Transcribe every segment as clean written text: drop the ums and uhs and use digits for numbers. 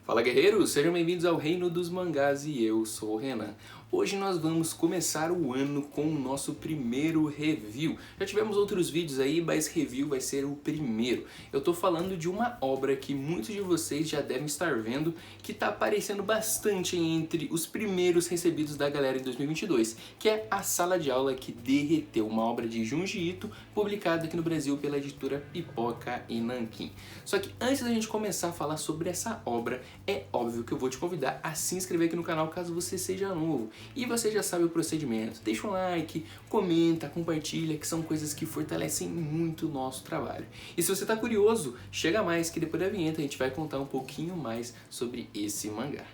Fala guerreiros, sejam bem-vindos ao Reino dos Mangás e eu sou o Renan. Hoje nós vamos começar o ano com o nosso primeiro review. Já tivemos outros vídeos aí, mas review vai ser o primeiro. Eu tô falando de uma obra que muitos de vocês já devem estar vendo, que tá aparecendo bastante entre os primeiros recebidos da galera em 2022, que é A Sala de Aula que Derreteu, uma obra de Junji Ito, publicada aqui no Brasil pela editora Pipoca e Nanquim. Só que antes da gente começar a falar sobre essa obra, é óbvio que eu vou te convidar a se inscrever aqui no canal caso você seja novo. E você já sabe o procedimento, deixa um like, comenta, compartilha, que são coisas que fortalecem muito o nosso trabalho. E se você está curioso, chega mais que depois da vinheta a gente vai contar um pouquinho mais sobre esse mangá.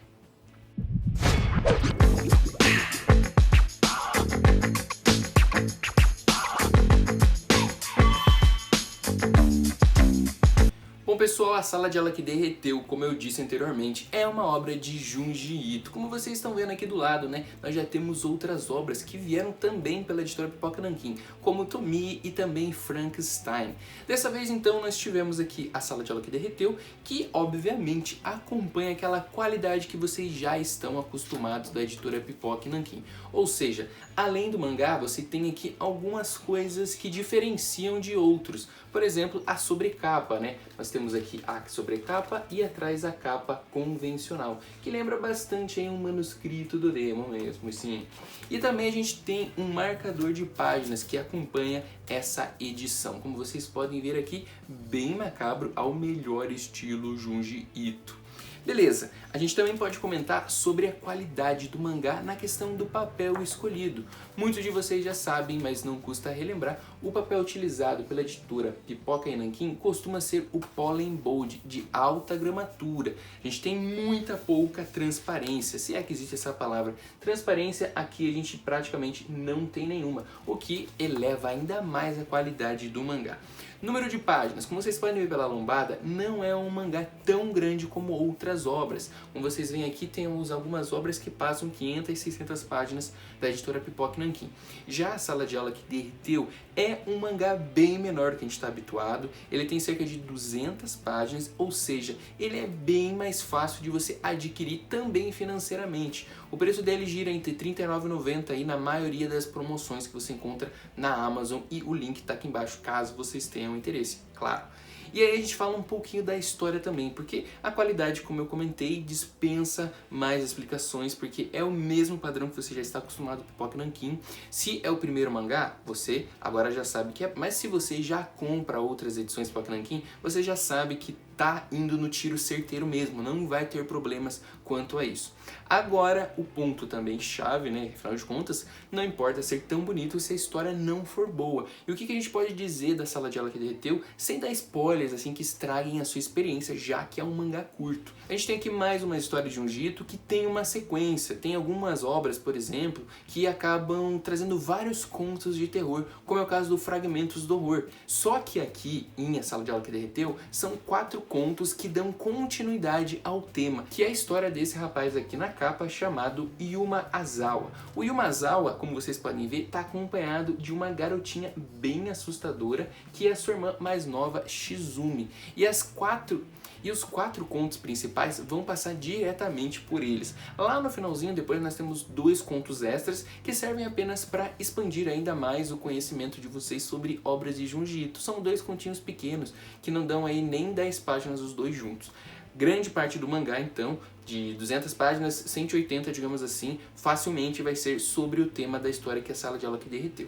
Bom pessoal, A Sala de Aula que Derreteu, como eu disse anteriormente, é uma obra de Junji Ito. Como vocês estão vendo aqui do lado, né, nós já temos outras obras que vieram também pela editora Pipoca Nanquim, como Tomie e também Frankenstein. Dessa vez então nós tivemos aqui A Sala de Aula que Derreteu, que obviamente acompanha aquela qualidade que vocês já estão acostumados da editora Pipoca e Nanquim. Ou seja, além do mangá, você tem aqui algumas coisas que diferenciam de outros. Por exemplo, a sobrecapa, né? Nós temos aqui a sobrecapa e atrás a capa convencional, que lembra bastante aí um manuscrito do Demon mesmo, sim. E também a gente tem um marcador de páginas que acompanha essa edição. Como vocês podem ver aqui, bem macabro ao melhor estilo Junji Ito. Beleza, a gente também pode comentar sobre a qualidade do mangá na questão do papel escolhido. Muitos de vocês já sabem, mas não custa relembrar, o papel utilizado pela editora Pipoca e Nanquim costuma ser o Pollen Bold, de alta gramatura. A gente tem muita pouca transparência, se é que existe essa palavra. Transparência aqui a gente praticamente não tem nenhuma, o que eleva ainda mais a qualidade do mangá. Número de páginas, como vocês podem ver pela lombada, não é um mangá tão grande como outras obras. Como vocês veem aqui, temos algumas obras que passam 500 e 600 páginas da editora Pipoca e Nanquim. Já A Sala de Aula que Derreteu é um mangá bem menor do que a gente está habituado. Ele tem cerca de 200 páginas, ou seja, ele é bem mais fácil de você adquirir também financeiramente. O preço dele gira entre R$ 39,90 aí na maioria das promoções que você encontra na Amazon, e o link está aqui embaixo caso vocês tenham interesse, claro. E aí a gente fala um pouquinho da história também, porque a qualidade, como eu comentei, dispensa mais explicações, porque é o mesmo padrão que você já está acostumado com Pipoca e Nanquim. Se é o primeiro mangá, você agora já sabe que é, mas se você já compra outras edições de Pipoca e Nanquim, você já sabe que tá indo no tiro certeiro mesmo, não vai ter problemas quanto a isso. Agora, o ponto também chave, né, afinal de contas, não importa ser tão bonito se a história não for boa. E o que a gente pode dizer da Sala de Aula que Derreteu, sem dar spoilers, assim, que estraguem a sua experiência, já que é um mangá curto. A gente tem aqui mais uma história de Junji Ito que tem uma sequência, tem algumas obras, por exemplo, que acabam trazendo vários contos de terror, como é o caso do Fragmentos do Horror. Só que aqui, em A Sala de Aula que Derreteu, são 4 contos que dão continuidade ao tema, que é a história desse rapaz aqui na capa chamado Yuma Azawa. O Yuma Azawa, como vocês podem ver, está acompanhado de uma garotinha bem assustadora, que é a sua irmã mais nova, Shizumi. E os 4 contos principais vão passar diretamente por eles. Lá no finalzinho, depois nós temos 2 contos extras que servem apenas para expandir ainda mais o conhecimento de vocês sobre obras de Junji Ito. São 2 continhos pequenos que não dão aí nem 10 páginas os dois juntos. Grande parte do mangá, então, de 200 páginas, 180, digamos assim, facilmente vai ser sobre o tema da história que é A Sala de Aula que Derreteu.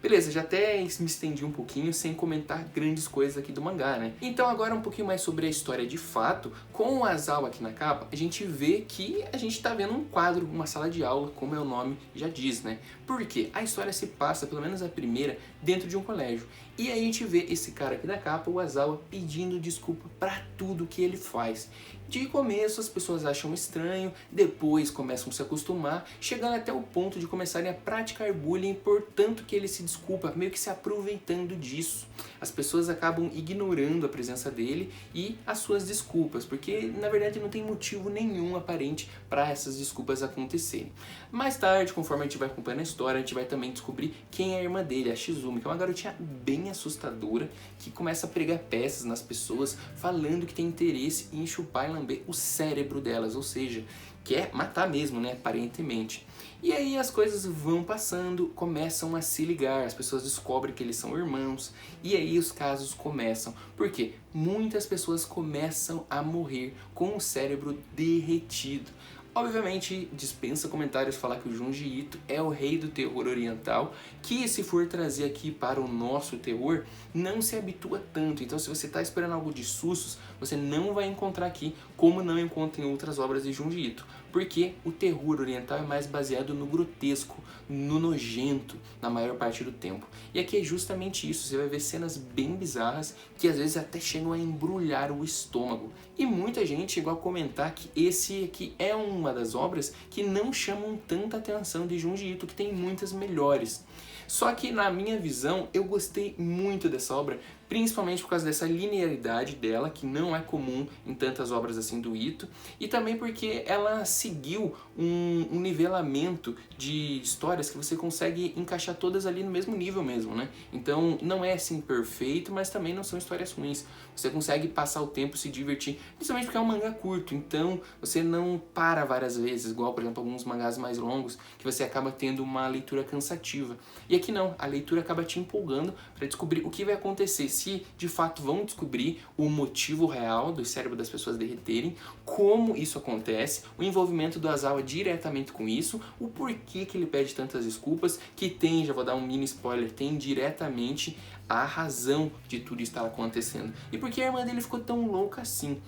Beleza, já até me estendi um pouquinho sem comentar grandes coisas aqui do mangá, né? Então agora um pouquinho mais sobre a história de fato. Com o Azawa aqui na capa, a gente vê que a gente tá vendo um quadro, uma sala de aula, como é o nome já diz, né? Porque a história se passa, pelo menos a primeira, dentro de um colégio. E aí a gente vê esse cara aqui da capa, o Azawa, pedindo desculpa pra tudo que ele faz. De começo as pessoas acham estranho, depois começam a se acostumar, chegando até o ponto de começarem a praticar bullying por tanto que ele se desculpa, meio que se aproveitando disso. as pessoas acabam ignorando a presença dele e as suas desculpas, porque na verdade não tem motivo nenhum aparente para essas desculpas acontecerem. Mais tarde, conforme a gente vai acompanhando a história, a gente vai também descobrir quem é a irmã dele, a Shizumi, que é uma garotinha bem assustadora, que começa a pregar peças nas pessoas, falando que tem interesse em chupar e lamber o cérebro delas, ou seja, quer matar mesmo, né, aparentemente. E aí as coisas vão passando, começam a se ligar, as pessoas descobrem que eles são irmãos, e aí os casos começam. Por quê? Muitas pessoas começam a morrer com o cérebro derretido. Obviamente, dispensa comentários falar que o Junji Ito é o rei do terror oriental, que se for trazer aqui para o nosso terror, não se habitua tanto. Então se você está esperando algo de sustos, você não vai encontrar aqui, como não encontra em outras obras de Junji Ito. Porque o terror oriental é mais baseado no grotesco, no nojento, na maior parte do tempo. E aqui é justamente isso, você vai ver cenas bem bizarras, que às vezes até chegam a embrulhar o estômago. E muita gente chegou a comentar que esse aqui é uma das obras que não chamam tanta atenção de Junji Ito, que tem muitas melhores. Só que na minha visão, eu gostei muito dessa obra, principalmente por causa dessa linearidade dela, que não é comum em tantas obras assim do Ito, e também porque ela seguiu um nivelamento de histórias que você consegue encaixar todas ali no mesmo nível mesmo, né? Então não é assim perfeito, mas também não são histórias ruins. Você consegue passar o tempo, se divertir, principalmente porque é um mangá curto, então você não para várias vezes, igual por exemplo alguns mangás mais longos, que você acaba tendo uma leitura cansativa. E aqui não, a leitura acaba te empolgando para descobrir o que vai acontecer, se de fato vão descobrir o motivo real do cérebro das pessoas derreterem, como isso acontece, o envolvimento do Azawa diretamente com isso, o porquê que ele pede tantas desculpas, que tem, já vou dar um mini spoiler, tem diretamente a razão de tudo estar acontecendo. E por que a irmã dele ficou tão louca assim?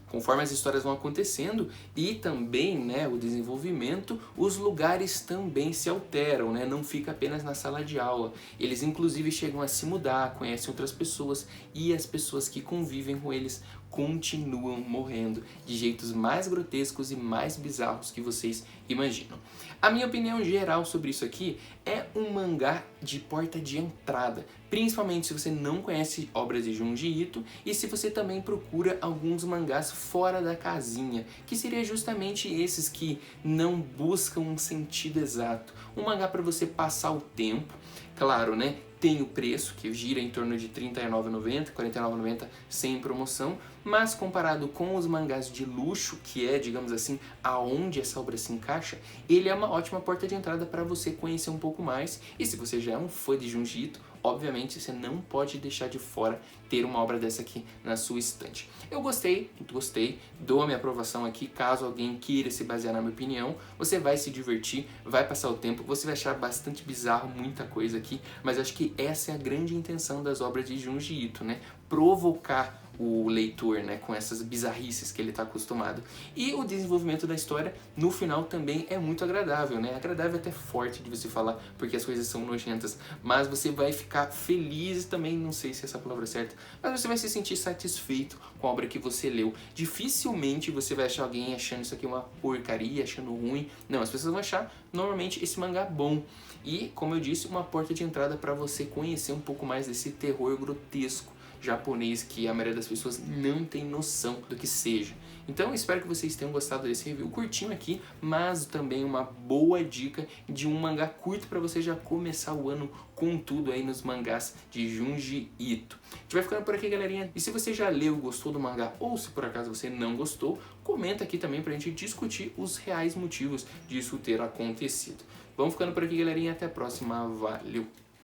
Conforme as histórias vão acontecendo e também, né, o desenvolvimento, os lugares também se alteram, né, não fica apenas na sala de aula. Eles inclusive chegam a se mudar, conhecem outras pessoas e as pessoas que convivem com eles continuam morrendo de jeitos mais grotescos e mais bizarros que vocês imaginam. A minha opinião geral sobre isso aqui é um mangá de porta de entrada, principalmente se você não conhece obras de Junji Ito e se você também procura alguns mangás fora da casinha, que seria justamente esses que não buscam um sentido exato. Um mangá para você passar o tempo, claro, né? Tem o preço, que gira em torno de R$ 39,90, R$ 49,90 sem promoção, mas comparado com os mangás de luxo, que é, digamos assim, aonde essa obra se encaixa, ele é uma ótima porta de entrada para você conhecer um pouco mais. E se você já é um fã de Junji Ito, obviamente você não pode deixar de fora ter uma obra dessa aqui na sua estante. Eu gostei, dou a minha aprovação aqui, caso alguém queira se basear na minha opinião, você vai se divertir, vai passar o tempo, você vai achar bastante bizarro muita coisa aqui, mas acho que essa é a grande intenção das obras de Junji Ito, né? Provocar o leitor, né, com essas bizarrices que ele está acostumado. E o desenvolvimento da história, no final, também é muito agradável, né? Agradável até forte de você falar, porque as coisas são nojentas, mas você vai ficar feliz também, não sei se essa palavra é certa, mas você vai se sentir satisfeito com a obra que você leu. Dificilmente você vai achar alguém achando isso aqui uma porcaria, achando ruim. Não, as pessoas vão achar, normalmente, esse mangá bom. E, como eu disse, uma porta de entrada para você conhecer um pouco mais desse terror grotesco japonês que a maioria das pessoas não tem noção do que seja. Então eu espero que vocês tenham gostado desse review curtinho aqui, mas também uma boa dica de um mangá curto para você já começar o ano com tudo aí nos mangás de Junji Ito. A gente vai ficando por aqui, galerinha. E se você já leu, gostou do mangá, ou se por acaso você não gostou, comenta aqui também pra gente discutir os reais motivos disso ter acontecido. Vamos ficando por aqui, galerinha. Até a próxima. Valeu!